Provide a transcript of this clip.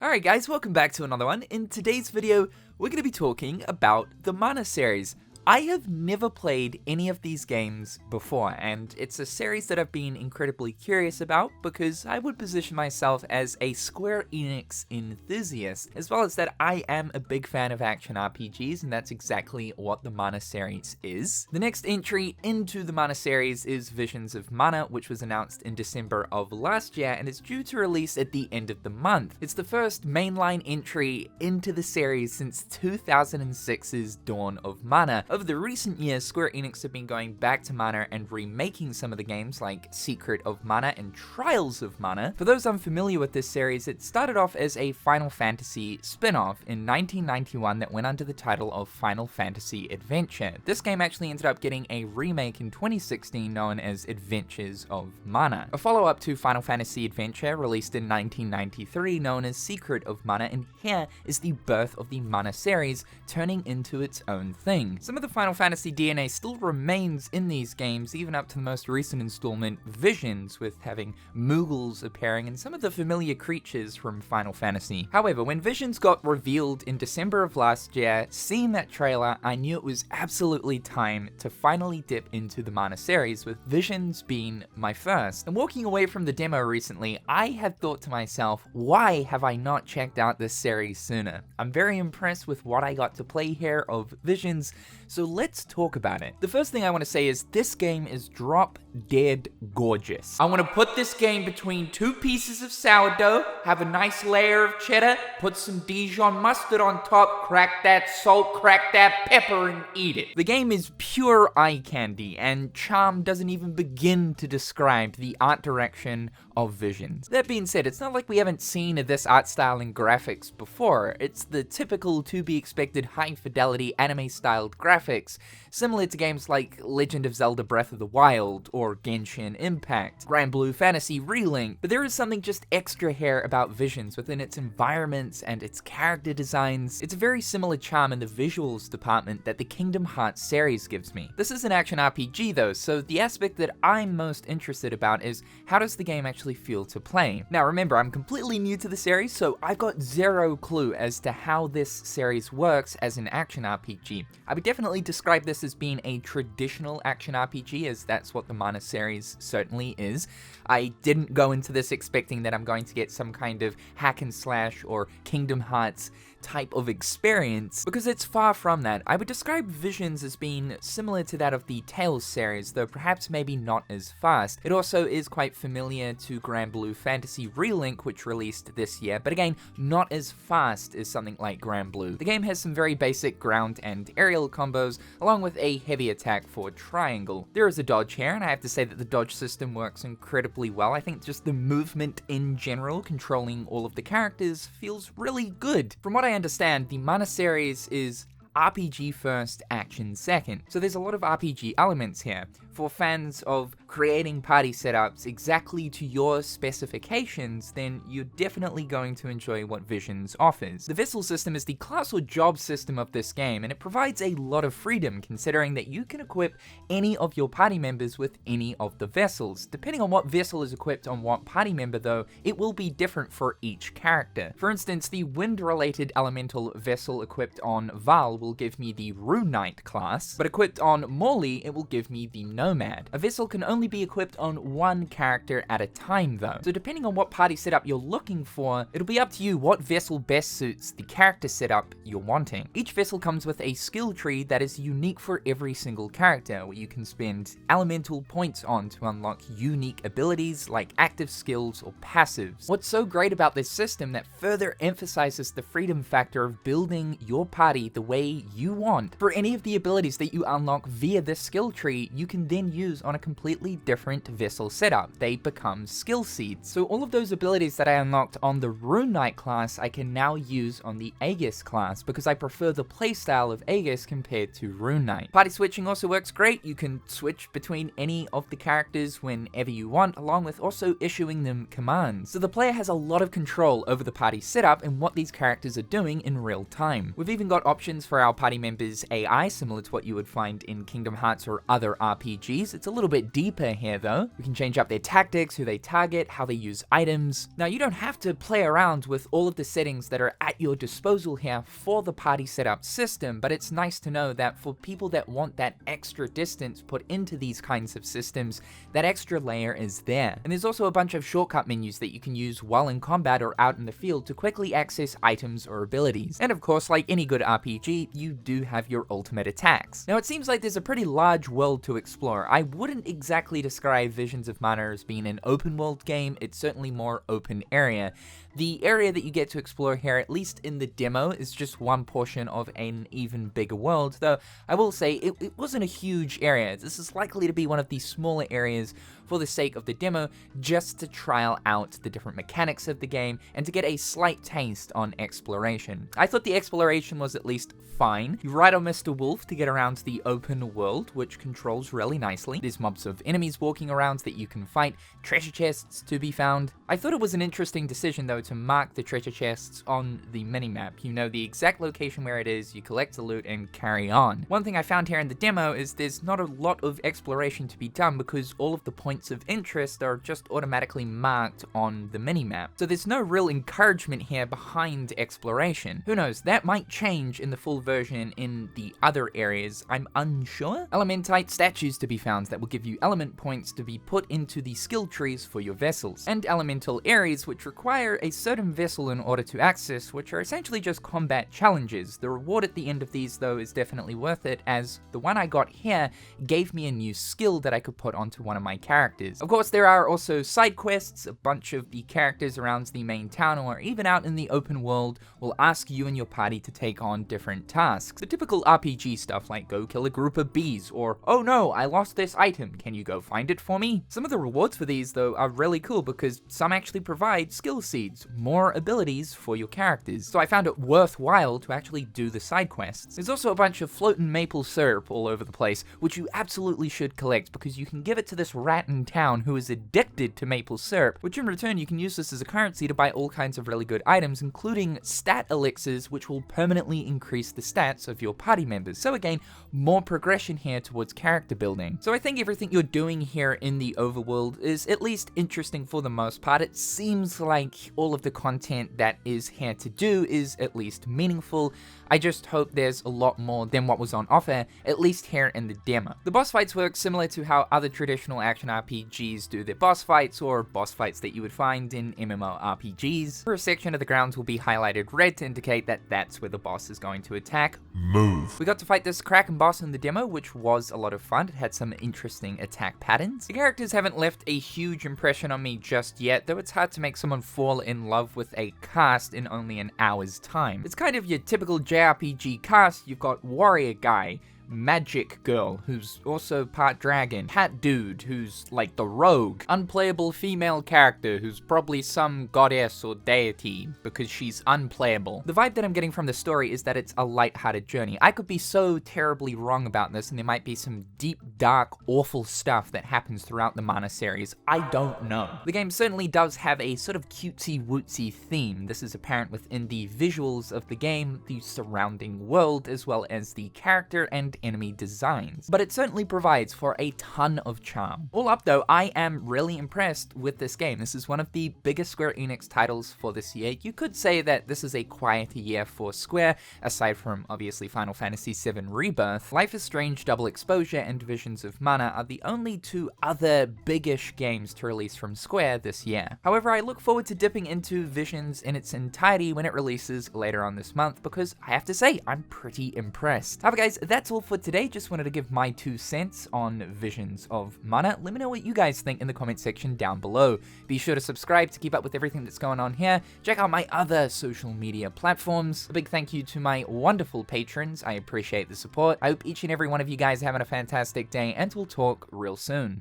Alright guys, welcome back to another one. In today's video, we're going to be talking about the Mana series. I have never played any of these games before, and it's a series that I've been incredibly curious about because I would position myself as a Square Enix enthusiast, as well as that I am a big fan of action RPGs, and that's exactly what the Mana series is. The next entry into the Mana series is Visions of Mana, which was announced in December of last year, and is due to release at the end of the month. It's the first mainline entry into the series since 2006's Dawn of Mana. Over the recent years, Square Enix have been going back to Mana and remaking some of the games like Secret of Mana and Trials of Mana. For those unfamiliar with this series, it started off as a Final Fantasy spin-off in 1991 that went under the title of Final Fantasy Adventure. This game actually ended up getting a remake in 2016 known as Adventures of Mana. A follow-up to Final Fantasy Adventure released in 1993 known as Secret of Mana, and here is the birth of the Mana series turning into its own thing. Some of the Final Fantasy DNA still remains in these games, even up to the most recent installment, Visions, with having Moogles appearing and some of the familiar creatures from Final Fantasy. However, when Visions got revealed in December of last year, seeing that trailer, I knew it was absolutely time to finally dip into the Mana series, with Visions being my first. And walking away from the demo recently, I had thought to myself, why have I not checked out this series sooner? I'm very impressed with what I got to play here of Visions, so let's talk about it. The first thing I want to say is this game is drop dead gorgeous. I want to put this game between two pieces of sourdough, have a nice layer of cheddar, put some Dijon mustard on top, crack that salt, crack that pepper, and eat it. The game is pure eye candy, and charm doesn't even begin to describe the art direction of Visions. That being said, it's not like we haven't seen this art style and graphics before. It's the typical to-be-expected high-fidelity anime-styled graphics, similar to games like Legend of Zelda Breath of the Wild or Genshin Impact, Grand Blue Fantasy Relink, but there is something just extra here about Visions within its environments and its character designs. It's a very similar charm in the visuals department that the Kingdom Hearts series gives me. This is an action RPG though, so the aspect that I'm most interested about is how does the game actually feel to play? Now remember, I'm completely new to the series, so I've got zero clue as to how this series works as an action RPG. I would definitely describe this as being a traditional action RPG, as that's what the Mana series certainly is. I didn't go into this expecting that I'm going to get some kind of hack and slash or Kingdom Hearts type of experience, because it's far from that. I would describe Visions as being similar to that of the Tales series, though perhaps maybe not as fast. It also is quite familiar to Grand Blue Fantasy Relink, which released this year, but again, not as fast as something like Grand Blue. The game has some very basic ground and aerial combos, along with a heavy attack for triangle. There is a dodge here, and I have to say that the dodge system works incredibly well. I think just the movement in general, controlling all of the characters, feels really good. From what I understand, the Mana series is RPG first, action second. So there's a lot of RPG elements here. For fans of creating party setups exactly to your specifications, then you're definitely going to enjoy what Visions offers. The vessel system is the class or job system of this game, and it provides a lot of freedom considering that you can equip any of your party members with any of the vessels. Depending on what vessel is equipped on what party member though, it will be different for each character. For instance, the wind-related elemental vessel equipped on Val will give me the Rune Knight class, but equipped on Morley, it will give me the Nomad. A vessel can only be equipped on one character at a time though, so depending on what party setup you're looking for, it'll be up to you what vessel best suits the character setup you're wanting. Each vessel comes with a skill tree that is unique for every single character, where you can spend elemental points on to unlock unique abilities like active skills or passives. What's so great about this system that further emphasizes the freedom factor of building your party the way you want. For any of the abilities that you unlock via this skill tree, you can then use on a completely different vessel setup. They become skill seeds. So all of those abilities that I unlocked on the Rune Knight class, I can now use on the Aegis class, because I prefer the playstyle of Aegis compared to Rune Knight. Party switching also works great. You can switch between any of the characters whenever you want, along with also issuing them commands. So the player has a lot of control over the party setup and what these characters are doing in real time. We've even got options for our party members' AI, similar to what you would find in Kingdom Hearts or other RPGs RPGs. It's a little bit deeper here though. We can change up their tactics, who they target, how they use items. Now you don't have to play around with all of the settings that are at your disposal here for the party setup system, but it's nice to know that for people that want that extra distance put into these kinds of systems, that extra layer is there. And there's also a bunch of shortcut menus that you can use while in combat or out in the field to quickly access items or abilities. And of course, like any good RPG, you do have your ultimate attacks. Now it seems like there's a pretty large world to explore. I wouldn't exactly describe Visions of Mana as being an open world game, it's certainly more open area. The area that you get to explore here, at least in the demo, is just one portion of an even bigger world, though I will say it wasn't a huge area. This is likely to be one of the smaller areas for the sake of the demo, just to trial out the different mechanics of the game and to get a slight taste on exploration. I thought the exploration was at least fine. You ride on Mr. Wolf to get around the open world, which controls really nicely. There's mobs of enemies walking around that you can fight, treasure chests to be found. I thought it was an interesting decision though to mark the treasure chests on the minimap. You know the exact location where it is, you collect the loot and carry on. One thing I found here in the demo is there's not a lot of exploration to be done because all of the points of interest are just automatically marked on the minimap. So there's no real encouragement here behind exploration. Who knows, that might change in the full version in the other areas, I'm unsure. Elementite statues to be found that will give you element points to be put into the skill trees for your vessels. And elemental areas which require a certain vessel in order to access, which are essentially just combat challenges. The reward at the end of these though is definitely worth it, as the one I got here gave me a new skill that I could put onto one of my characters. Of course there are also side quests. A bunch of the characters around the main town or even out in the open world will ask you and your party to take on different tasks. The typical RPG stuff like go kill a group of bees or oh no, I lost this item, can you go find it for me? Some of the rewards for these though are really cool because some actually provide skill seeds, more abilities for your characters. So I found it worthwhile to actually do the side quests. There's also a bunch of floating maple syrup all over the place, which you absolutely should collect because you can give it to this rat in town who is addicted to maple syrup, which in return you can use this as a currency to buy all kinds of really good items, including stat elixirs, which will permanently increase the stats of your party members. So again, more progression here towards character building. So I think everything you're doing here in the overworld is at least interesting for the most part. It seems like all of the content that is here to do is at least meaningful. I just hope there's a lot more than what was on offer, at least here in the demo. The boss fights work similar to how other traditional action RPGs do their boss fights, or boss fights that you would find in MMORPGs. For a section of the grounds will be highlighted red to indicate that that's where the boss is going to attack. Move. We got to fight this Kraken boss in the demo, which was a lot of fun. It had some interesting attack patterns. The characters haven't left a huge impression on me just yet, though it's hard to make someone fall in love with a cast in only an hour's time. It's kind of your typical JRPG cast. You've got warrior guy, magic girl, who's also part dragon, cat dude, who's like the rogue, unplayable female character, who's probably some goddess or deity, because she's unplayable. The vibe that I'm getting from the story is that it's a lighthearted journey. I could be so terribly wrong about this, and there might be some deep, dark, awful stuff that happens throughout the Mana series. I don't know. The game certainly does have a sort of cutesy-wootsy theme. This is apparent within the visuals of the game, the surrounding world, as well as the character and enemy designs, but it certainly provides for a ton of charm. All up though, I am really impressed with this game. This is one of the biggest Square Enix titles for this year. You could say that this is a quieter year for Square, aside from obviously Final Fantasy VII Rebirth. Life is Strange Double Exposure and Visions of Mana are the only two other biggish games to release from Square this year. However, I look forward to dipping into Visions in its entirety when it releases later on this month, because I have to say, I'm pretty impressed. However guys, that's all for today. Just wanted to give my 2 cents on Visions of Mana. Let me know what you guys think in the comment section down below. Be sure to subscribe to keep up with everything that's going on here. Check out my other social media platforms. A big thank you to my wonderful patrons. I appreciate the support. I hope each and every one of you guys are having a fantastic day, and we'll talk real soon.